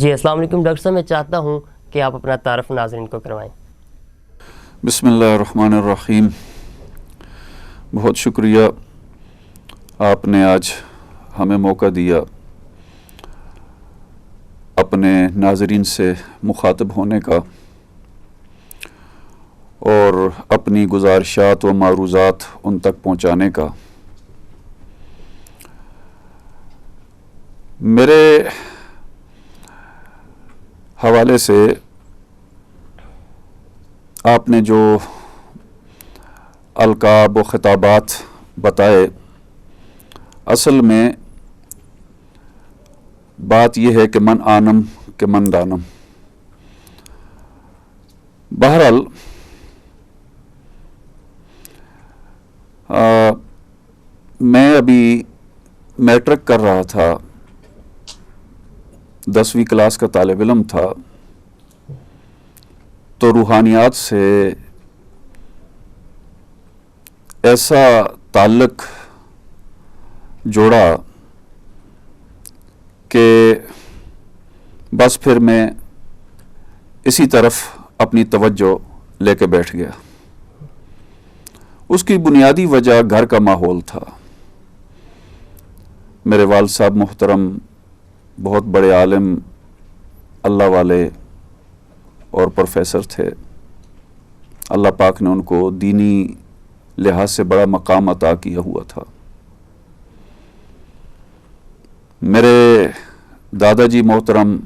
جی السلام علیکم ڈاکٹر صاحب، میں چاہتا ہوں کہ آپ اپنا تعارف ناظرین کو کروائیں۔ بسم اللہ الرحمن الرحیم۔ بہت شکریہ آپ نے آج ہمیں موقع دیا اپنے ناظرین سے مخاطب ہونے کا اور اپنی گزارشات و معروضات ان تک پہنچانے کا۔ میرے حوالے سے آپ نے جو القاب و خطابات بتائے، اصل میں بات یہ ہے کہ من آنم کہ من دانم۔ بہرحال میں ابھی میٹرک کر رہا تھا، 10ویں کلاس کا طالب علم تھا، تو روحانیات سے ایسا تعلق جوڑا کہ بس پھر میں اسی طرف اپنی توجہ لے کے بیٹھ گیا۔ اس کی بنیادی وجہ گھر کا ماحول تھا۔ میرے والد صاحب محترم بہت بڑے عالم، اللہ والے اور پروفیسر تھے۔ اللہ پاک نے ان کو دینی لحاظ سے بڑا مقام عطا کیا ہوا تھا۔ میرے دادا جی محترم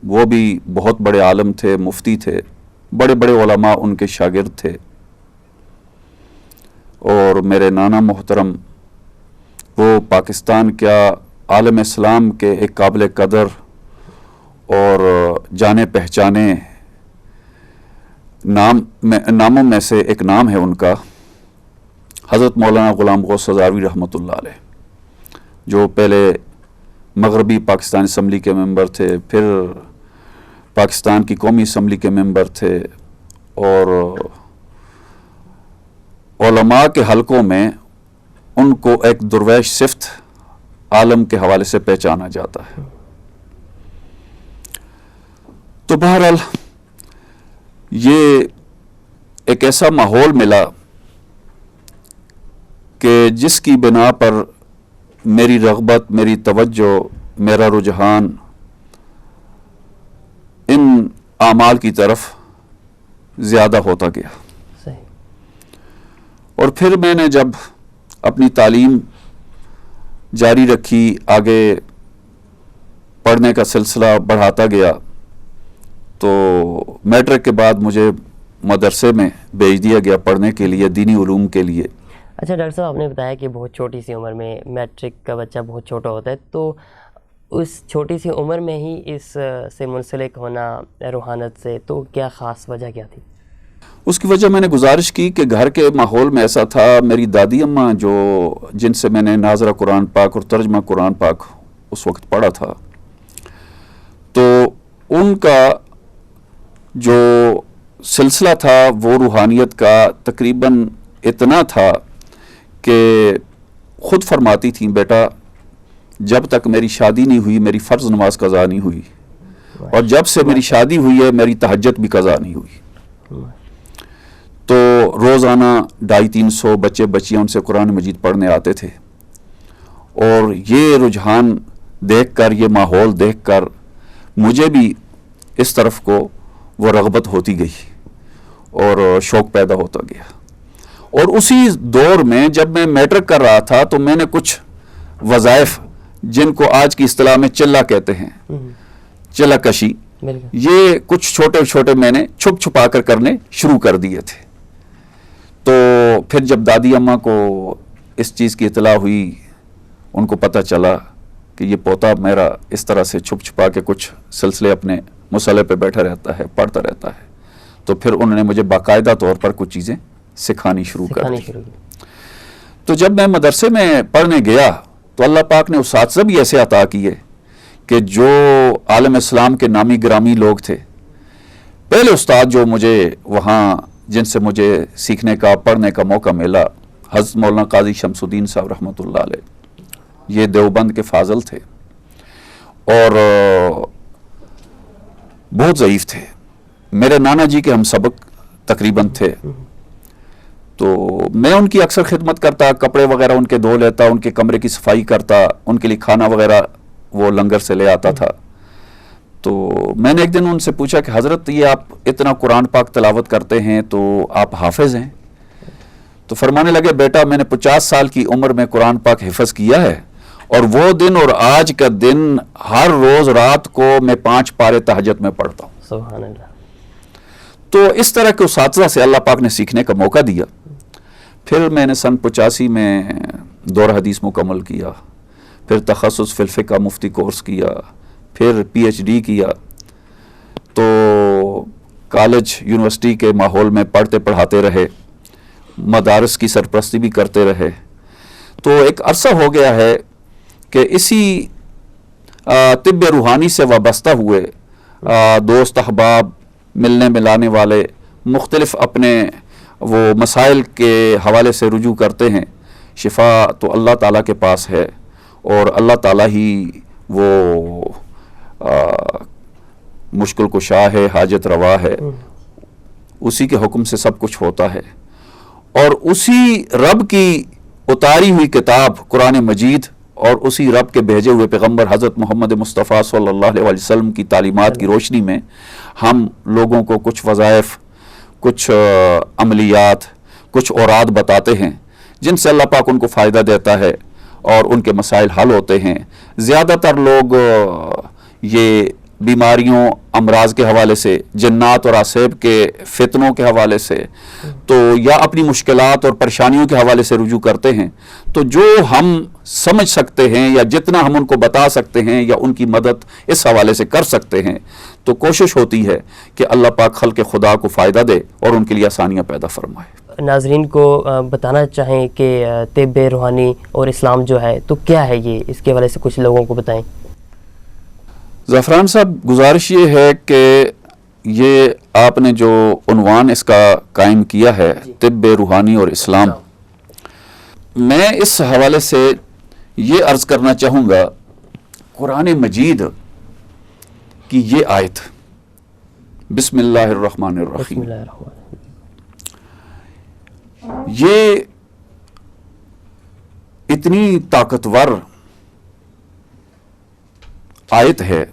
وہ بھی بہت بڑے عالم تھے، مفتی تھے، بڑے بڑے علماء ان کے شاگرد تھے۔ اور میرے نانا محترم وہ پاکستان کیا عالم اسلام کے ایک قابل قدر اور جانے پہچانے ناموں میں سے ایک نام ہے ان کا، حضرت مولانا غلام غوث ہزاروی رحمۃ اللہ علیہ، جو پہلے مغربی پاکستان اسمبلی کے ممبر تھے، پھر پاکستان کی قومی اسمبلی کے ممبر تھے، اور علماء کے حلقوں میں ان کو ایک درویش صفت عالم کے حوالے سے پہچانا جاتا ہے۔ تو بہرحال یہ ایک ایسا ماحول ملا کہ جس کی بنا پر میری رغبت، میری توجہ، میرا رجحان ان اعمال کی طرف زیادہ ہوتا گیا۔ اور پھر میں نے جب اپنی تعلیم جاری رکھی، آگے پڑھنے کا سلسلہ بڑھاتا گیا، تو میٹرک کے بعد مجھے مدرسے میں بھیج دیا گیا پڑھنے کے لیے، دینی علوم کے لیے۔ اچھا ڈاکٹر صاحب، آپ نے بتایا کہ بہت چھوٹی سی عمر میں میٹرک کا بچہ بہت چھوٹا ہوتا ہے، تو اس چھوٹی سی عمر میں ہی اس سے منسلک ہونا روحانیت سے، تو کیا خاص وجہ کیا تھی؟ اس کی وجہ میں نے گزارش کی کہ گھر کے ماحول میں ایسا تھا، میری دادی اماں جن سے میں نے ناظرہ قرآن پاک اور ترجمہ قرآن پاک اس وقت پڑھا تھا، تو ان کا جو سلسلہ تھا وہ روحانیت کا تقریباً اتنا تھا کہ خود فرماتی تھیں، بیٹا جب تک میری شادی نہیں ہوئی میری فرض نماز قضا نہیں ہوئی، اور جب سے میری شادی ہوئی ہے میری تہجد بھی قضا نہیں ہوئی۔ تو روزانہ 250-300 بچے بچیاں ان سے قرآن مجید پڑھنے آتے تھے، اور یہ رجحان دیکھ کر، یہ ماحول دیکھ کر مجھے بھی اس طرف کو وہ رغبت ہوتی گئی اور شوق پیدا ہوتا گیا۔ اور اسی دور میں جب میں میٹرک کر رہا تھا تو میں نے کچھ وظائف، جن کو آج کی اصطلاح میں چلہ کہتے ہیں، چلہ کشی، یہ کچھ چھوٹے چھوٹے میں نے چھپ چھپا کر کرنے شروع کر دیے تھے۔ تو پھر جب دادی اماں کو اس چیز کی اطلاع ہوئی، ان کو پتہ چلا کہ یہ پوتا میرا اس طرح سے چھپ چھپا کے کچھ سلسلے اپنے مصلے پہ بیٹھا رہتا ہے، پڑھتا رہتا ہے، تو پھر انہوں نے مجھے باقاعدہ طور پر کچھ چیزیں سکھانی شروع کر دی۔ تو جب میں مدرسے میں پڑھنے گیا تو اللہ پاک نے اساتذہ بھی ایسے عطا کیے کہ جو عالم اسلام کے نامی گرامی لوگ تھے، پہلے استاد جو مجھے وہاں جن سے مجھے سیکھنے کا، پڑھنے کا موقع ملا، حضرت مولانا قاضی شمس الدین صاحب رحمۃ اللہ علیہ، یہ دیوبند کے فاضل تھے، اور بہت ضعیف تھے. میرے نانا جی کے ہم سبق تقریباً تھے, تو میں ان کی اکثر خدمت کرتا, کپڑے وغیرہ ان کے دھو لیتا, ان کے کمرے کی صفائی کرتا, ان کے لیے کھانا وغیرہ وہ لنگر سے لے آتا تھا. تو میں نے ایک دن ان سے پوچھا کہ حضرت یہ آپ اتنا قرآن پاک تلاوت کرتے ہیں تو آپ حافظ ہیں؟ تو فرمانے لگے بیٹا میں نے 50 سال کی عمر میں قرآن پاک حفظ کیا ہے, اور وہ دن اور آج کا دن ہر روز رات کو میں 5 پارے تہجد میں پڑھتا ہوں. سبحان اللہ. تو اس طرح کے اساتذہ سے اللہ پاک نے سیکھنے کا موقع دیا. پھر میں نے سن 85 میں دورہ حدیث مکمل کیا, پھر تخصص فی الفقہ مفتی کورس کیا, پھر PhD کیا. تو کالج یونیورسٹی کے ماحول میں پڑھتے پڑھاتے رہے, مدارس کی سرپرستی بھی کرتے رہے. تو ایک عرصہ ہو گیا ہے کہ اسی طب روحانی سے وابستہ ہوئے دوست احباب, ملنے ملانے والے مختلف اپنے وہ مسائل کے حوالے سے رجوع کرتے ہیں. شفا تو اللہ تعالیٰ کے پاس ہے, اور اللہ تعالیٰ ہی وہ مشکل کشا ہے, حاجت روا ہے, اسی کے حکم سے سب کچھ ہوتا ہے. اور اسی رب کی اتاری ہوئی کتاب قرآن مجید اور اسی رب کے بھیجے ہوئے پیغمبر حضرت محمد مصطفیٰ صلی اللہ علیہ وسلم کی تعلیمات کی روشنی میں ہم لوگوں کو کچھ وظائف, کچھ عملیات, کچھ اوراد بتاتے ہیں جن سے اللہ پاک ان کو فائدہ دیتا ہے اور ان کے مسائل حل ہوتے ہیں. زیادہ تر لوگ یہ بیماریوں, امراض کے حوالے سے, جنات اور عصیب کے فتنوں کے حوالے سے, تو یا اپنی مشکلات اور پریشانیوں کے حوالے سے رجوع کرتے ہیں. تو جو ہم سمجھ سکتے ہیں یا جتنا ہم ان کو بتا سکتے ہیں یا ان کی مدد اس حوالے سے کر سکتے ہیں, تو کوشش ہوتی ہے کہ اللہ پاک خلق خدا کو فائدہ دے اور ان کے لیے آسانیاں پیدا فرمائے. ناظرین کو بتانا چاہیں کہ طب روحانی اور اسلام جو ہے تو کیا ہے یہ, اس کے حوالے سے کچھ لوگوں کو بتائیں. زعفران صاحب, گزارش یہ ہے کہ یہ آپ نے جو عنوان اس کا قائم کیا ہے طب روحانی اور اسلام, میں اس حوالے سے یہ عرض کرنا چاہوں گا, قرآن مجید کی یہ آیت بسم اللہ الرحمن الرحیم, یہ اتنی طاقتور آیت ہے.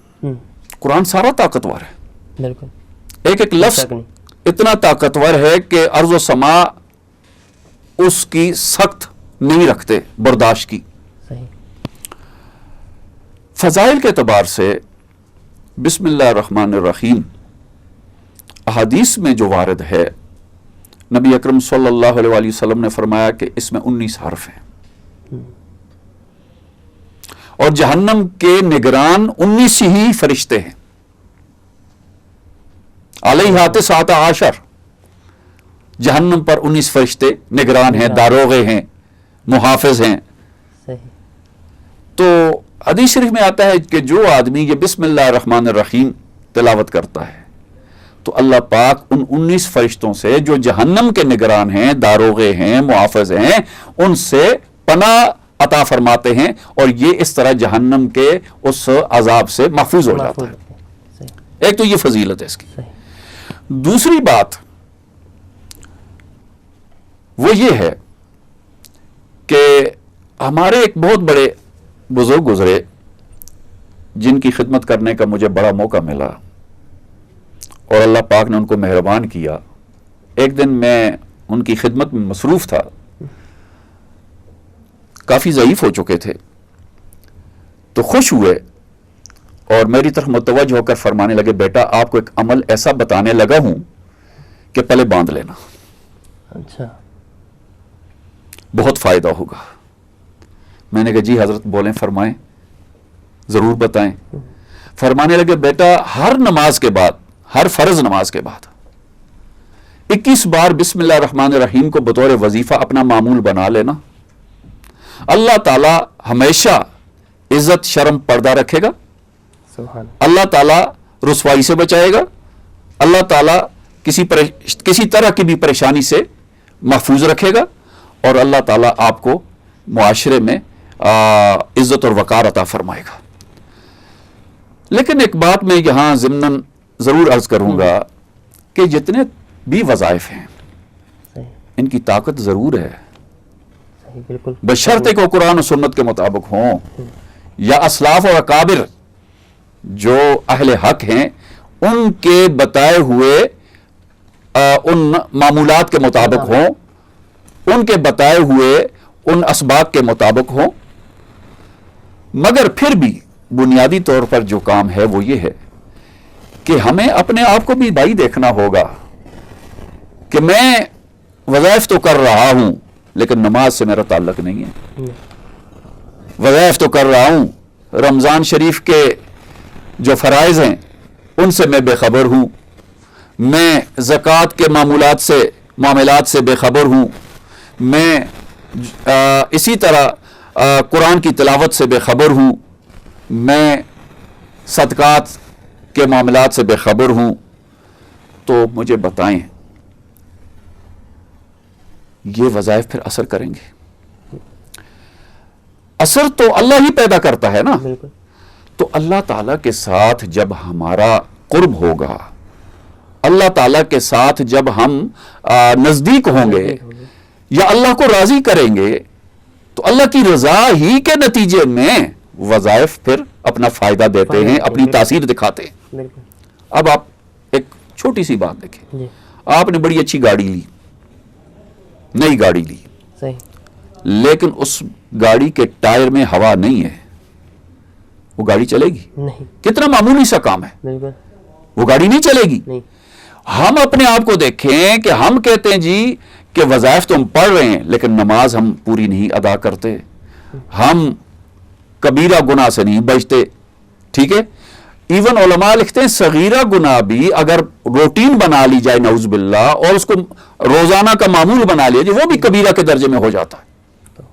قرآن سارا طاقتور ہے, بالکل ایک ایک لفظ اتنا طاقتور ہے کہ ارض و سما اس کی سخت نہیں رکھتے برداشت کی. صحیح. فضائل کے اعتبار سے بسم اللہ الرحمن الرحیم احادیث میں جو وارد ہے, نبی اکرم صلی اللہ علیہ وآلہ وسلم نے فرمایا کہ اس میں 19 حرف ہیں, اور جہنم کے نگران 19 ہی فرشتے ہیں. علیہا 19 جہنم پر 19 فرشتے نگران ہیں, داروغے ہیں, محافظ ہیں. صحیح. تو حدیث شریف میں آتا ہے کہ جو آدمی یہ بسم اللہ الرحمن الرحیم تلاوت کرتا ہے تو اللہ پاک ان 19 فرشتوں سے جو جہنم کے نگران ہیں, داروغے ہیں, محافظ ہیں, ان سے پناہ عطا فرماتے ہیں, اور یہ اس طرح جہنم کے اس عذاب سے محفوظ ہو جاتا ہے. ایک تو یہ فضیلت ہے اس کی. دوسری بات وہ یہ ہے کہ ہمارے ایک بہت بڑے بزرگ گزرے جن کی خدمت کرنے کا مجھے بڑا موقع ملا, اور اللہ پاک نے ان کو مہربان کیا. ایک دن میں ان کی خدمت میں مصروف تھا, کافی ضعیف ہو چکے تھے, تو خوش ہوئے اور میری طرف متوجہ ہو کر فرمانے لگے بیٹا آپ کو ایک عمل ایسا بتانے لگا ہوں کہ پہلے باندھ لینا. اچھا. بہت فائدہ ہوگا. میں نے کہا جی حضرت بولیں, فرمائیں, ضرور بتائیں. فرمانے لگے بیٹا ہر نماز کے بعد, ہر فرض نماز کے بعد 21 بار بسم اللہ الرحمن الرحیم کو بطور وظیفہ اپنا معمول بنا لینا. اللہ تعالیٰ ہمیشہ عزت شرم پردہ رکھے گا, اللہ تعالیٰ رسوائی سے بچائے گا, اللہ تعالیٰ کسی طرح کی بھی پریشانی سے محفوظ رکھے گا, اور اللہ تعالیٰ آپ کو معاشرے میں عزت اور وقار عطا فرمائے گا. لیکن ایک بات میں یہاں ضمناً ضرور عرض کروں گا کہ جتنے بھی وظائف ہیں صحیح ان کی طاقت ضرور ہے، صحیح بالکل بشرطے کو قرآن و سنت کے مطابق ہوں، یا اسلاف و اکابر جو اہل حق ہیں ان کے بتائے ہوئے ان معمولات کے مطابق ہوں، ان کے بتائے ہوئے ان اسباق کے مطابق ہوں. مگر پھر بھی بنیادی طور پر جو کام ہے وہ یہ ہے کہ ہمیں اپنے آپ کو بھی بھائی دیکھنا ہوگا کہ میں وظائف تو کر رہا ہوں لیکن نماز سے میرا تعلق نہیں ہے. وظائف تو کر رہا ہوں، رمضان شریف کے جو فرائض ہیں ان سے میں بے خبر ہوں، میں زکوٰۃ کے معاملات سے بے خبر ہوں، میں اسی طرح قرآن کی تلاوت سے بے خبر ہوں، میں صدقات کے معاملات سے بے خبر ہوں. تو مجھے بتائیں یہ وظائف پھر اثر کریں گے؟ اثر تو اللہ ہی پیدا کرتا ہے نا. بالکل تو اللہ تعالیٰ کے ساتھ جب ہمارا قرب ہوگا، اللہ تعالیٰ کے ساتھ جب ہم نزدیک ہوں گے یا اللہ کو راضی کریں گے تو اللہ کی رضا ہی کے نتیجے میں وظائف پھر اپنا فائدہ دیتے ہیں، اپنی تاثیر دکھاتے ہیں. بالکل اب آپ ایک چھوٹی سی بات دیکھیں، جی آپ نے بڑی اچھی گاڑی لی، نئی گاڑی لی، صحیح لیکن اس گاڑی کے ٹائر میں ہوا نہیں ہے، وہ گاڑی چلے گی؟ نہیں کتنا معمولی سا کام ہے، بالکل وہ گاڑی نہیں چلے گی. نہیں ہم اپنے آپ کو دیکھیں کہ ہم کہتے ہیں جی کہ وظائف تو ہم پڑھ رہے ہیں لیکن نماز ہم پوری نہیں ادا کرتے، ہم کبیرہ گناہ سے نہیں بچتے. ٹھیک ہے، ایون علماء لکھتے ہیں صغیرہ گناہ بھی اگر روٹین بنا لی جائے نعوذ باللہ اور اس کو روزانہ کا معمول بنا لیا جائے وہ بھی کبیرہ کے درجے میں ہو جاتا ہے.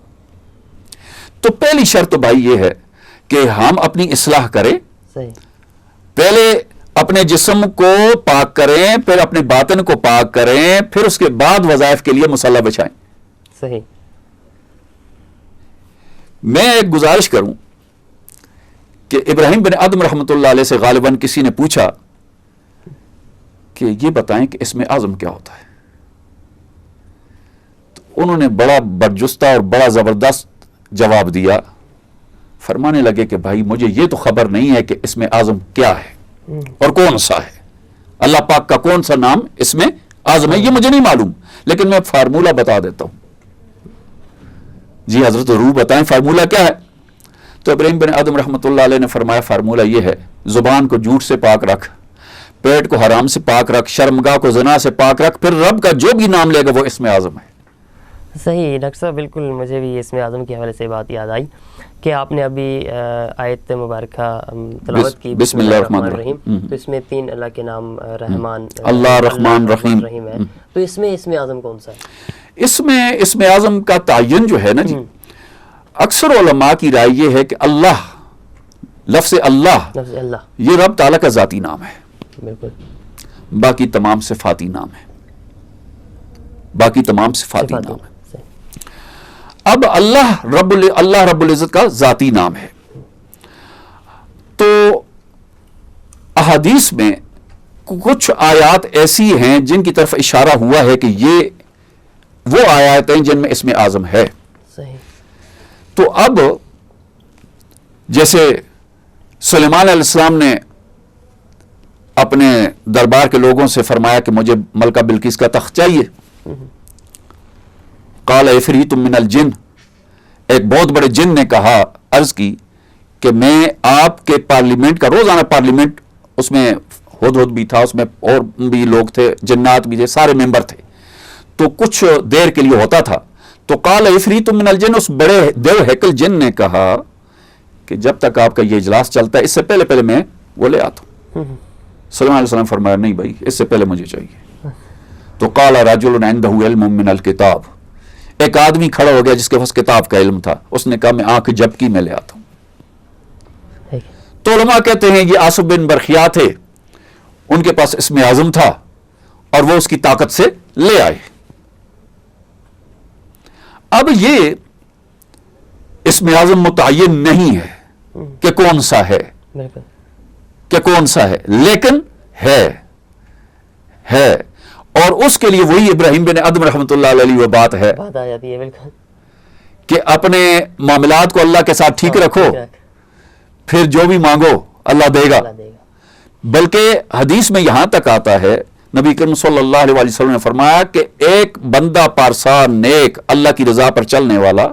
تو پہلی شرط بھائی یہ ہے کہ ہم اپنی اصلاح کریں، صحیح پہلے اپنے جسم کو پاک کریں، پھر اپنے باطن کو پاک کریں، پھر اس کے بعد وظائف کے لیے مصلی بچھائیں. صحیح میں ایک گزارش کروں کہ ابراہیم بن ادم رحمۃ اللہ علیہ سے غالباً کسی نے پوچھا کہ یہ بتائیں کہ اسم اعظم کیا ہوتا ہے. تو انہوں نے بڑا برجستہ اور بڑا زبردست جواب دیا. فرمانے لگے کہ بھائی مجھے یہ تو خبر نہیں ہے کہ اسم اعظم کیا ہے اور کون سا ہے، اللہ پاک کا کون سا نام اسم اعظم ہے یہ مجھے نہیں معلوم، لیکن میں فارمولہ بتا دیتا ہوں. جی حضرت ضرور بتائیں فارمولہ کیا ہے. تو ابراہیم بن آدم رحمۃ اللہ علیہ نے فرمایا فارمولہ یہ ہے، زبان کو جھوٹ سے پاک رکھ، پیٹ کو حرام سے پاک رکھ، شرمگاہ کو زنا سے پاک رکھ، پھر رب کا جو بھی نام لے گا وہ اسم اعظم ہے. صحیح ڈاکٹر صاحب، بالکل مجھے بھی اسم اعظم کے حوالے سے بات یاد آئی کہ آپ نے ابھی آیت مبارکہ تلاوت کی بسم اللہ الرحمن الرحیم. تو اس میں 3 اللہ کے نام رحمان اللہ رحمان رحیم ہے، تو اس میں اسم اعظم کون سا ہے؟ اس میں اسم اعظم کا تعین جو ہے نا جی، اکثر علماء کی رائے یہ ہے کہ اللہ، لفظ اللہ لفظ اللہ یہ رب تعالیٰ کا ذاتی نام ہے، بالکل باقی تمام صفاتی نام ہے، باقی تمام صفاتی نام ہے. اب اللہ رب العزت کا ذاتی نام ہے. تو احادیث میں کچھ آیات ایسی ہیں جن کی طرف اشارہ ہوا ہے کہ یہ وہ آیات ہیں جن میں اسم اعظم ہے. صحیح. تو اب جیسے سلیمان علیہ السلام نے اپنے دربار کے لوگوں سے فرمایا کہ مجھے ملکہ بلقیس کا تخت چاہیے، قال عفریت من الجن، ایک بہت بڑے جن نے کہا، عرض کی کہ میں آپ کے پارلیمنٹ کا، روزانہ پارلیمنٹ اس میں ہدہد بھی تھا، اس میں اور بھی لوگ تھے، جنات بھی تھے، سارے ممبر تھے، تو کچھ دیر کے لیے ہوتا تھا. تو قال عفریت من الجن، اس بڑے دیو ہیکل جن نے کہا کہ جب تک آپ کا یہ اجلاس چلتا ہے اس سے پہلے میں وہ لے آتا ہوں. سلیمان علیہ السلام فرمایا نہیں بھائی اس سے پہلے مجھے چاہیے. تو قال رجل عنده علم من الکتاب، ایک آدمی کھڑا ہو گیا جس کے پاس کتاب کا علم تھا، اس نے کہا میں آنکھ جھپکی میں لے آتا ہوں. تو علماء کہتے ہیں یہ آصف بن برخیا تھے، ان کے پاس اسم اعظم تھا اور وہ اس کی طاقت سے لے آئے. اب یہ اسم اعظم متعین نہیں ہے کہ کون سا ہے، کہ کون سا ہے، لیکن ہے اور اس کے لیے وہی ابراہیم بن ادم رحمۃ اللہ علیہ وہ بات ہے بات آ جاتی ہے بالکل کہ اپنے معاملات کو اللہ کے ساتھ ٹھیک رکھو، پھر جو بھی مانگو اللہ دے گا۔ بلکہ حدیث میں یہاں تک آتا ہے، نبی کریم صلی اللہ علیہ وسلم نے فرمایا کہ ایک بندہ پارسا نیک اللہ کی رضا پر چلنے والا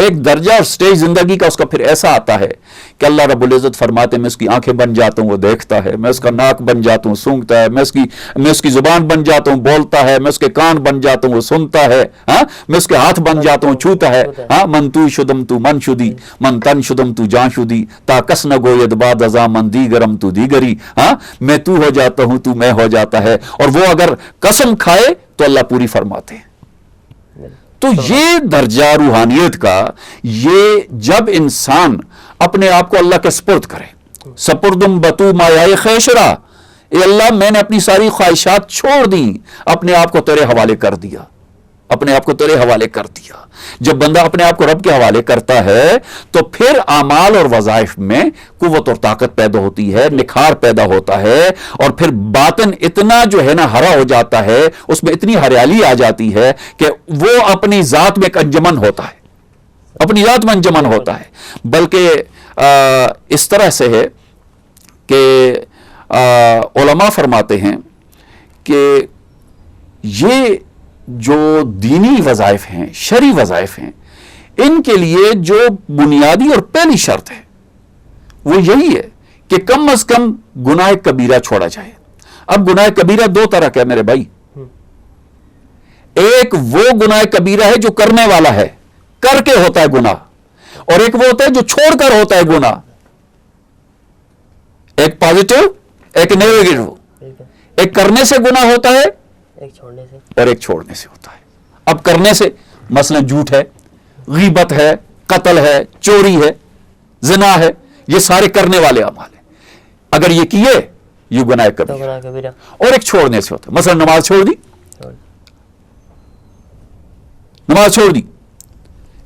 ایک درجہ اور سٹیج زندگی کا اس کا پھر ایسا آتا ہے کہ اللہ رب العزت فرماتے ہیں میں اس کی آنکھیں بن جاتا ہوں وہ دیکھتا ہے، میں اس کا ناک بن جاتا ہوں سونگتا ہے، میں اس کی زبان بن جاتا ہوں بولتا ہے، میں اس کے کان بن جاتا ہوں وہ سنتا ہے، ہاں میں اس کے ہاتھ بن جاتا ہوں چھوتا ہے، ہاں من تو شدم تو من شدی من تن شدم تو جان شدی تا کس نہ گوید بعد ازا من دیگرم تو دیگری، ہاں میں تو ہو جاتا ہوں تو میں ہو جاتا ہے، اور وہ اگر قسم کھائے تو اللہ پوری فرماتے ہیں۔ تو یہ درجہ روحانیت کا، یہ جب انسان اپنے آپ کو اللہ کے سپرد کرے، سپردم بتو مایائے خیشرا، اے اللہ میں نے اپنی ساری خواہشات چھوڑ دیں، اپنے آپ کو تیرے حوالے کر دیا، اپنے آپ کو تیرے حوالے کر دیا۔ جب بندہ اپنے آپ کو رب کے حوالے کرتا ہے تو پھر اعمال اور وظائف میں قوت اور طاقت پیدا ہوتی ہے، نکھار پیدا ہوتا ہے، اور پھر باطن اتنا جو ہے نا ہرا ہو جاتا ہے، اس میں اتنی ہریالی آ جاتی ہے کہ وہ اپنی ذات میں ایک انجمن ہوتا ہے، اپنی ذات میں انجمن ہوتا ہے۔ بلکہ اس طرح سے ہے کہ علماء فرماتے ہیں کہ یہ جو دینی وظائف ہیں، شرعی وظائف ہیں، ان کے لیے جو بنیادی اور پہلی شرط ہے وہ یہی ہے کہ کم از کم گناہ کبیرہ چھوڑا جائے۔ اب گناہ کبیرہ دو طرح کا ہے میرے بھائی، ایک وہ گناہ کبیرہ ہے جو کرنے والا ہے، کر کے ہوتا ہے گناہ، اور ایک وہ ہوتا ہے جو چھوڑ کر ہوتا ہے گناہ۔ ایک پازیٹو ایک نیگیٹو، ایک کرنے سے گناہ ہوتا ہے ایک چھوڑنے سے، اور ایک چھوڑنے سے ہوتا ہے۔ اب کرنے سے مثلا جھوٹ ہے، غیبت ہے، قتل ہے، چوری ہے، زنا ہے، یہ سارے کرنے والے اعمال ہیں، اگر یہ کیے یہ گناہ کبیرہ۔ اور ایک چھوڑنے سے ہوتا ہے، مثلا نماز چھوڑ دی، نماز چھوڑ دی،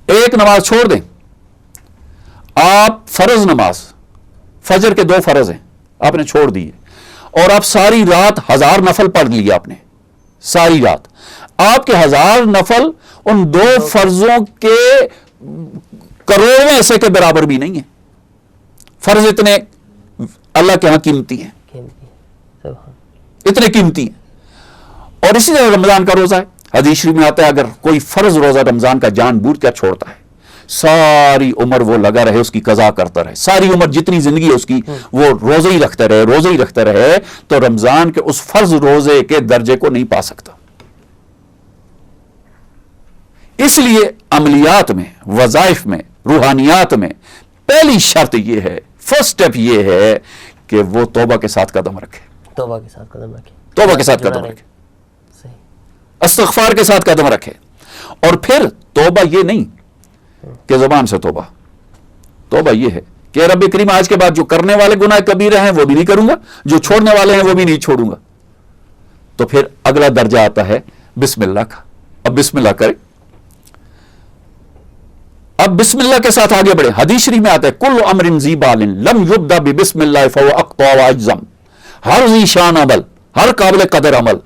ایک نماز چھوڑ دیں آپ، فرض نماز فجر کے 2 فرض ہیں آپ نے چھوڑ دیے، اور آپ ساری رات 1000 نفل پڑھ لیے آپ نے، ساری رات آپ کے 1000 نفل ان 2 فرضوں کے کروڑویں حصے کے برابر بھی نہیں ہیں۔ فرض اتنے اللہ کے ہاں قیمتی ہیں، اتنے قیمتی ہیں۔ اور اسی طرح رمضان کا روزہ ہے، حدیث شریف میں آتا ہے اگر کوئی فرض روزہ رمضان کا جان بوجھ کر چھوڑتا ہے، ساری عمر وہ لگا رہے اس کی قضا کرتا رہے، ساری عمر جتنی زندگی ہے اس کی وہ روزے ہی رکھتا رہے، روزے ہی رکھتا رہے، تو رمضان کے اس فرض روزے کے درجے کو نہیں پا سکتا۔ اس لیے عملیات میں، وظائف میں، روحانیات میں پہلی شرط یہ ہے، فرسٹ سٹیپ یہ ہے کہ وہ توبہ کے ساتھ قدم رکھے، توبہ کے ساتھ قدم رکھے، توبہ کے ساتھ قدم رکھے، استغفار کے ساتھ قدم رکھے۔ اور پھر توبہ یہ نہیں کہ زبان سے توبہ، توبہ یہ ہے کہ رب کریم آج کے بعد جو کرنے والے گناہ کبیرہ ہیں وہ بھی نہیں کروں گا، جو چھوڑنے والے ہیں وہ بھی نہیں چھوڑوں گا۔ تو پھر اگلا درجہ آتا ہے بسم اللہ کا۔ اب بسم اللہ کرے، اب بسم اللہ کے ساتھ آگے بڑھے۔ حدیث شریف میں آتا ہے کل امر ذی بال لم یبدا ببسم اللہ فهو اقطع واجزم، ہر ذی شان عمل، ہر قابل قدر عمل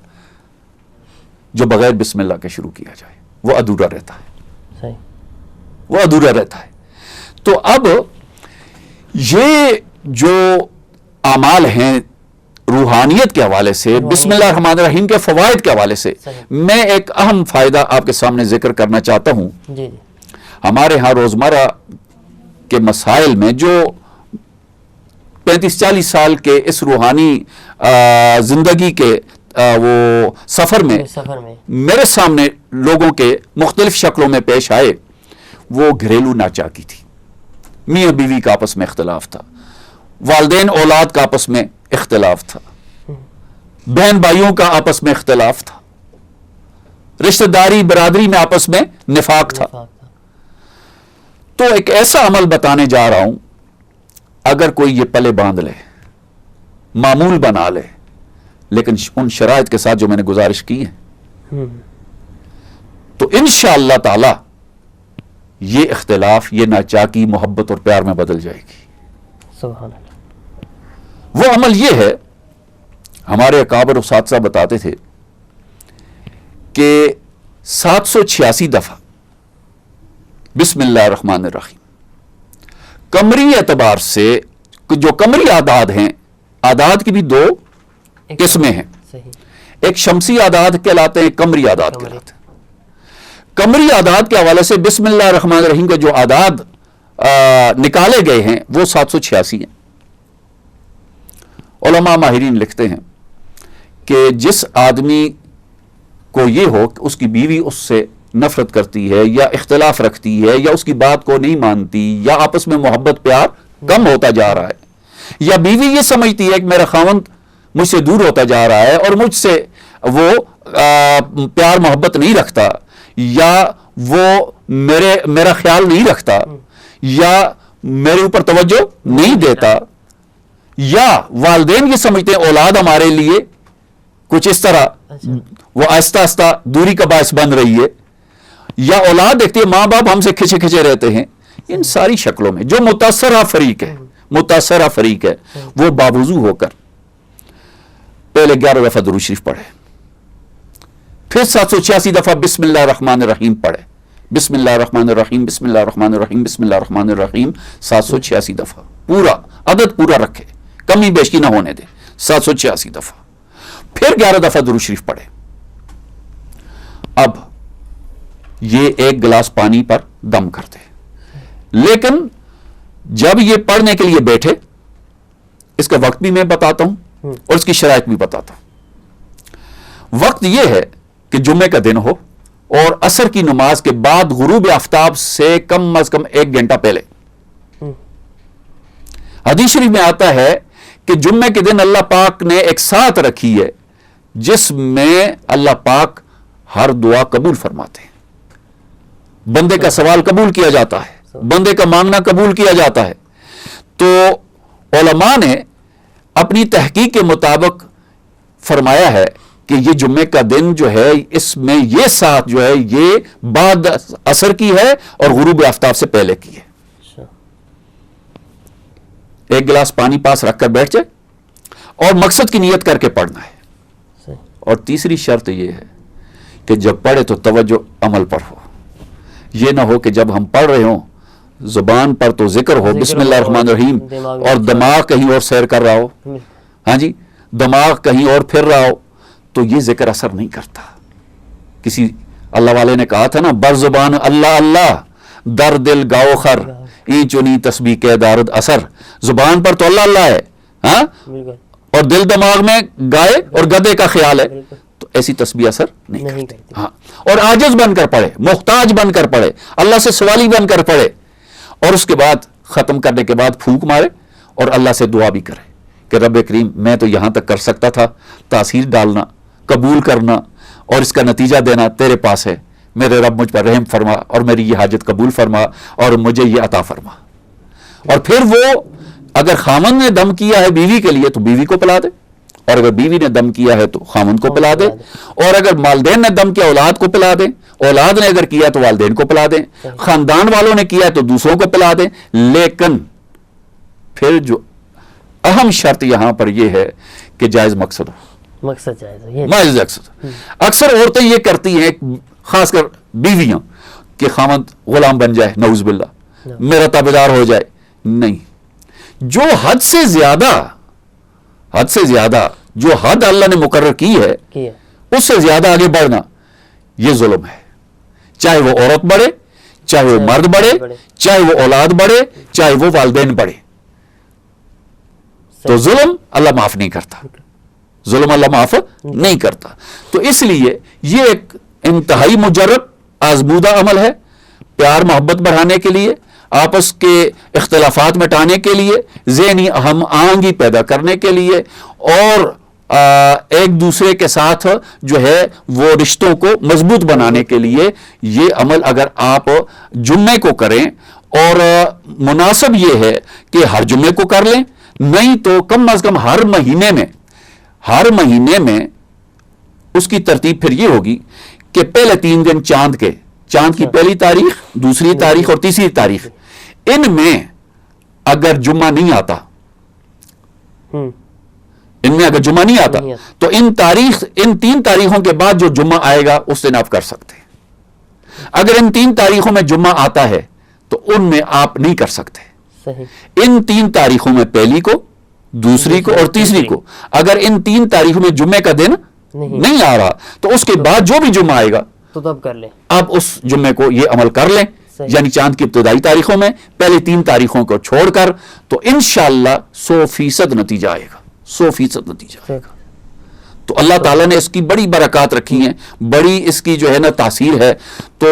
جو بغیر بسم اللہ کے شروع کیا جائے وہ ادھورا رہتا ہے، وہ ادھورا رہتا ہے۔ تو اب یہ جو اعمال ہیں روحانیت کے حوالے سے، بسم اللہ الرحمن الرحیم کے فوائد کے حوالے سے میں ایک اہم فائدہ آپ کے سامنے ذکر کرنا چاہتا ہوں۔ ہمارے ہاں روزمرہ کے مسائل میں جو 35-40 سال کے اس روحانی زندگی کے وہ سفر میں میرے سامنے لوگوں کے مختلف شکلوں میں پیش آئے، وہ گھریلو ناچاکی تھی، میاں بیوی کا آپس میں اختلاف تھا، والدین اولاد کا آپس میں اختلاف تھا، بہن بھائیوں کا آپس میں اختلاف تھا، رشتہ داری برادری میں آپس میں نفاق تھا۔ تو ایک ایسا عمل بتانے جا رہا ہوں، اگر کوئی یہ پلے باندھ لے، معمول بنا لے، لیکن ان شرائط کے ساتھ جو میں نے گزارش کی ہے، تو انشاءاللہ تعالی یہ اختلاف، یہ ناچاکی محبت اور پیار میں بدل جائے گی۔ سبحان اللہ۔ وہ عمل یہ ہے، ہمارے اکابر اساتذہ بتاتے تھے کہ 786 دفعہ بسم اللہ الرحمن الرحیم قمری اعتبار سے جو قمری اعداد ہیں، اعداد کی بھی دو قسمیں ہیں، صحیح، ایک شمسی اعداد کہلاتے ہیں، قمری اعداد کہلاتے ہیں۔ قمری اعداد کے حوالے سے بسم اللہ الرحمن الرحیم کے جو اعداد نکالے گئے ہیں وہ 786 ہیں۔ علماء ماہرین لکھتے ہیں کہ جس آدمی کو یہ ہو کہ اس کی بیوی اس سے نفرت کرتی ہے یا اختلاف رکھتی ہے یا اس کی بات کو نہیں مانتی یا آپس میں محبت پیار کم ہوتا جا رہا ہے، یا بیوی یہ سمجھتی ہے کہ میرا خاوند مجھ سے دور ہوتا جا رہا ہے اور مجھ سے وہ پیار محبت نہیں رکھتا، یا وہ میرا خیال نہیں رکھتا، یا میرے اوپر توجہ نہیں دیتا، یا والدین یہ سمجھتے ہیں اولاد ہمارے لیے کچھ اس طرح وہ آہستہ آہستہ دوری کا باعث بن رہی ہے، یا اولاد دیکھتی ہے ماں باپ ہم سے کھچے کھچے رہتے ہیں، ان ساری شکلوں میں جو متاثرہ فریق ہے وہ باوضو ہو کر پہلے 11 دفعہ درود شریف پڑھے، پھر 786 دفعہ بسم اللہ الرحمن الرحیم پڑھے، بسم اللہ الرحمن الرحیم، بسم اللہ الرحمن الرحیم، بسم اللہ الرحمن الرحیم 786 دفعہ، پورا عدد پورا رکھے، کمی بیشی نہ ہونے دے، 786 دفعہ، پھر 11 دفعہ درود شریف پڑھے۔ اب یہ ایک گلاس پانی پر دم کرتے، لیکن جب یہ پڑھنے کے لیے بیٹھے، اس کا وقت بھی میں بتاتا ہوں اور اس کی شرائط بھی بتاتا ہوں۔ وقت یہ ہے کہ جمعے کا دن ہو اور عصر کی نماز کے بعد غروب آفتاب سے کم از کم 1 گھنٹہ پہلے۔ حدیث شریف میں آتا ہے کہ جمعے کے دن اللہ پاک نے ایک ساعت رکھی ہے جس میں اللہ پاک ہر دعا قبول فرماتے ہیں، بندے کا سوال قبول کیا جاتا ہے، بندے کا مانگنا قبول کیا جاتا ہے۔ تو علماء نے اپنی تحقیق کے مطابق فرمایا ہے کہ یہ جمعے کا دن جو ہے اس میں یہ ساعت جو ہے یہ بعد عصر کی ہے اور غروب آفتاب سے پہلے کی ہے۔ ایک گلاس پانی پاس رکھ کر بیٹھ جائے اور مقصد کی نیت کر کے پڑھنا ہے۔ اور تیسری شرط یہ ہے کہ جب پڑھے تو توجہ عمل پر ہو، یہ نہ ہو کہ جب ہم پڑھ رہے ہوں زبان پر تو ذکر ہو بسم اللہ الرحمن الرحیم اور دماغ کہیں اور سیر کر رہا ہو، ہاں جی، دماغ کہیں اور پھر رہا ہو، تو یہ ذکر اثر نہیں کرتا۔ کسی اللہ والے نے کہا تھا نا، بر زبان اللہ اللہ در دل گاؤ خر ای چنی تسبیح کے دارد اثر، زبان پر تو اللہ اللہ ہے ہاں، اور دل دماغ میں گائے اور گدے کا خیال ہے، تو ایسی تسبیح اثر نہیں کرتی۔ ہاں، اور عاجز بن کر پڑھے، محتاج بن کر پڑھے، اللہ سے سوالی بن کر پڑھے، اور اس کے بعد ختم کرنے کے بعد پھونک مارے اور اللہ سے دعا بھی کرے کہ رب کریم میں تو یہاں تک کر سکتا تھا، تاثیر ڈالنا، قبول کرنا اور اس کا نتیجہ دینا تیرے پاس ہے، میرے رب مجھ پر رحم فرما اور میری یہ حاجت قبول فرما اور مجھے یہ عطا فرما۔ اور پھر وہ اگر خامن نے دم کیا ہے بیوی کے لیے تو بیوی کو پلا دے، اور اگر بیوی نے دم کیا ہے تو خامن کو پلا دے، اور اگر والدین نے دم کیا اولاد کو پلا دیں، اولاد نے اگر کیا تو والدین کو پلا دیں، خاندان والوں نے کیا تو دوسروں کو پلا دیں۔ لیکن پھر جو اہم شرط یہاں پر یہ ہے کہ جائز مقصد ہو، مقصد جائز، جائز مقصد۔ اکثر عورتیں یہ کرتی ہیں، خاص کر بیویاں، کہ خامد غلام بن جائے، نعوذ باللہ، میرا تابعدار ہو جائے۔ نہیں، جو حد سے زیادہ جو حد اللہ نے مقرر کی ہے اس سے زیادہ آگے بڑھنا یہ ظلم ہے، چاہے وہ عورت بڑھے، چاہے وہ مرد بڑھے، چاہے وہ اولاد بڑھے، چاہے وہ والدین بڑھے، تو ظلم اللہ معاف نہیں کرتا، ظلم اللہ معاف نہیں کرتا۔ تو اس لیے یہ ایک انتہائی مجرب آزمودہ عمل ہے، پیار محبت بڑھانے کے لیے، آپس کے اختلافات مٹانے کے لیے، ذہنی ہم آہنگی پیدا کرنے کے لیے، اور ایک دوسرے کے ساتھ جو ہے وہ رشتوں کو مضبوط بنانے کے لیے یہ عمل اگر آپ جمعے کو کریں، اور مناسب یہ ہے کہ ہر جمعے کو کر لیں، نہیں تو کم از کم ہر مہینے میں اس کی ترتیب پھر یہ ہوگی کہ پہلے 3 دن چاند کی پہلی تاریخ، دوسری تاریخ اور تیسری تاریخ، ان میں اگر جمعہ نہیں آتا، ان میں اگر جمعہ نہیں آتا تو ان 3 تاریخوں کے بعد جو جمعہ آئے گا اس دن آپ کر سکتے ہیں. اگر ان 3 تاریخوں میں جمعہ آتا ہے تو ان میں آپ نہیں کر سکتے. ان 3 تاریخوں میں پہلی کو، دوسری کو اور تیسری کو، اگر ان 3 تاریخوں میں جمعے کا دن نہیں آ رہا تو اس کے بعد جو بھی جمعہ آئے گا تو تب کر لیں، آپ اس جمعے کو یہ عمل کر لیں. یعنی چاند کی ابتدائی تاریخوں میں پہلے 3 تاریخوں کو چھوڑ کر، تو انشاءاللہ 100% نتیجہ آئے گا، 100% نتیجہ آئے گا. تو اللہ تعالیٰ نے اس کی بڑی برکات رکھی ہیں، بڑی اس کی جو ہے نا تاثیر ہے. تو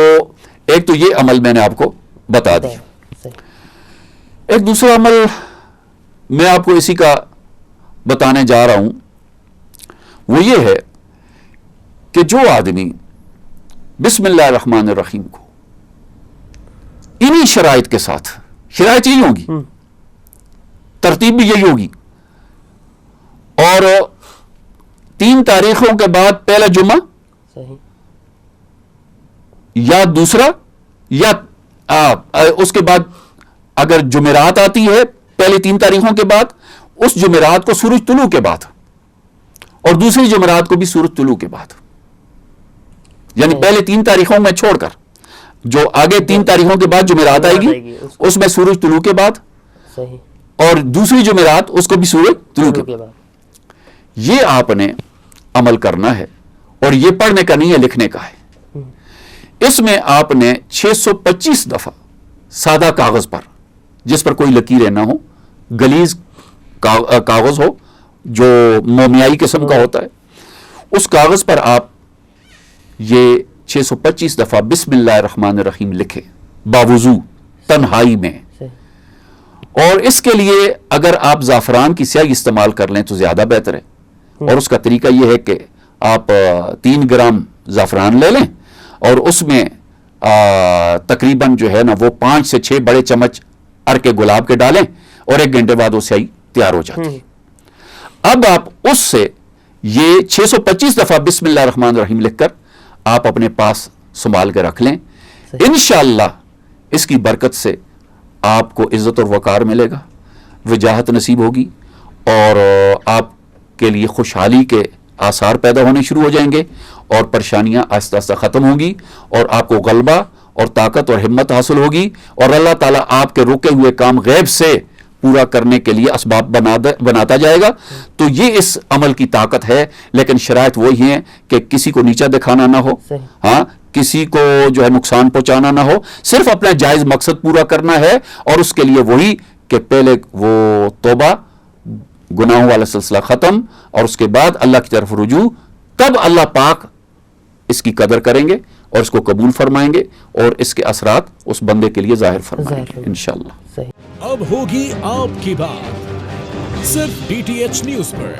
ایک تو یہ عمل میں نے آپ کو بتا دیا. ایک دوسرا عمل میں آپ کو اسی کا بتانے جا رہا ہوں، وہ یہ ہے کہ جو آدمی بسم اللہ الرحمن الرحیم کو انہی شرائط کے ساتھ، شرائط یہی ہوگی، ترتیب بھی یہی ہوگی، اور 3 تاریخوں کے بعد پہلا جمعہ یا دوسرا، یا اس کے بعد اگر جمعرات آتی ہے پہلے 3 تاریخوں کے بعد، اس جمعرات کو سورج طلوع کے بعد، اور دوسری جمعرات کو بھی سورج طلوع کے بعد. یعنی پہلے 3 تاریخوں میں چھوڑ کر جو آگے 3 تاریخوں کے بعد جمعرات آئے گی اس میں سورج طلوع کے بعد، اور دوسری جمعرات اس کو بھی سورج طلوع کے بعد. یہ آپ نے عمل کرنا ہے، اور یہ پڑھنے کا نہیں ہے، لکھنے کا ہے. اس میں آپ نے 625 دفعہ سادہ کاغذ پر، جس پر کوئی لکیریں نہ ہو، گلیز کاغذ ہو جو مومیائی قسم کا ہوتا ہے، اس کاغذ پر آپ یہ 625 دفعہ بسم اللہ الرحمن الرحیم لکھیں باوضو تنہائی میں. اور اس کے لیے اگر آپ زعفران کی سیاہی استعمال کر لیں تو زیادہ بہتر ہے. اور اس کا طریقہ یہ ہے کہ آپ 3 گرام زعفران لے لیں، اور اس میں تقریباً جو ہے نا وہ 5 سے 6 بڑے چمچ عرق گلاب کے ڈالیں، اور 1 گھنٹے بعد وہ سیاہی تیار ہو جاتی ہے. اب آپ اس سے یہ 625 دفعہ بسم اللہ الرحمن الرحیم لکھ کر آپ اپنے پاس سنبھال کے رکھ لیں. انشاءاللہ اس کی برکت سے آپ کو عزت اور وقار ملے گا، وجاہت نصیب ہوگی، اور آپ کے لیے خوشحالی کے آثار پیدا ہونے شروع ہو جائیں گے، اور پریشانیاں آہستہ آہستہ ختم ہوں گی، اور آپ کو غلبہ اور طاقت اور ہمت حاصل ہوگی، اور اللہ تعالیٰ آپ کے رکے ہوئے کام غیب سے پورا کرنے کے لیے اسباب بناتا جائے گا. تو یہ اس عمل کی طاقت ہے. لیکن شرائط وہی ہیں کہ کسی کو نیچا دکھانا نہ ہو، ہاں کسی کو جو ہے نقصان پہنچانا نہ ہو، صرف اپنا جائز مقصد پورا کرنا ہے. اور اس کے لیے وہی کہ پہلے وہ توبہ، گناہوں والا سلسلہ ختم، اور اس کے بعد اللہ کی طرف رجوع. تب اللہ پاک اس کی قدر کریں گے اور اس کو قبول فرمائیں گے، اور اس کے اثرات اس بندے کے لیے ظاہر فرمائیں گے انشاءاللہ. اب ہوگی آپ کی بات صرف DTH نیوز پر.